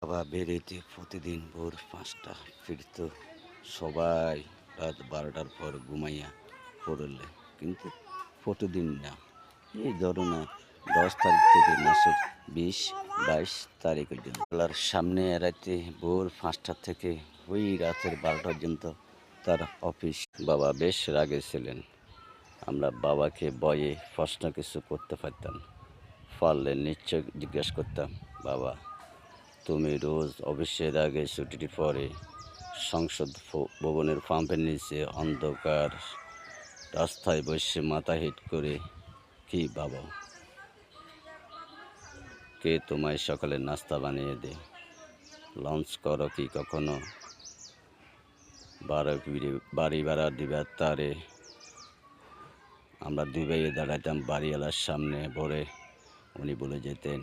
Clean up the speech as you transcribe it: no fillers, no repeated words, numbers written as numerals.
বাবা বেরিয়েতে প্রতিদিন ভোর 5টা ফিরত। সবাই রাত 12টার পর ঘুমাইয়া পড়লে, কিন্তু প্রতিদিন না। এই ধরো না, 10 তারিখ থেকে মাসের 20-22 তারিখ পর্যন্ত বেলার সামনে রাতে ভোর 5টা থেকে ওই রাতের 12টা পর্যন্ত তার অফিস। বাবা বেশ রাগে ছিলেন। আমরা বাবাকে ভয়ে প্রশ্ন কিছু করতে পারতাম, পারলে নিশ্চয় জিজ্ঞেস করতাম, বাবা তুমি রোজ অফিসের আগে ছুটির পরে সংসদ ভবনের পাম্পের নিচে অন্ধকার রাস্তায় বসে মাথা হিট করে কি ভাবো? কে তোমায় সকালে নাস্তা বানিয়ে দেয়? লঞ্চ করো কি কখনো? বাড়ি ভাড়া দিবার তারে আমরা দুই ভাইয়ে দাঁড়াইতাম বাড়িওয়ালার সামনে। ভোরে উনি বলে যেতেন,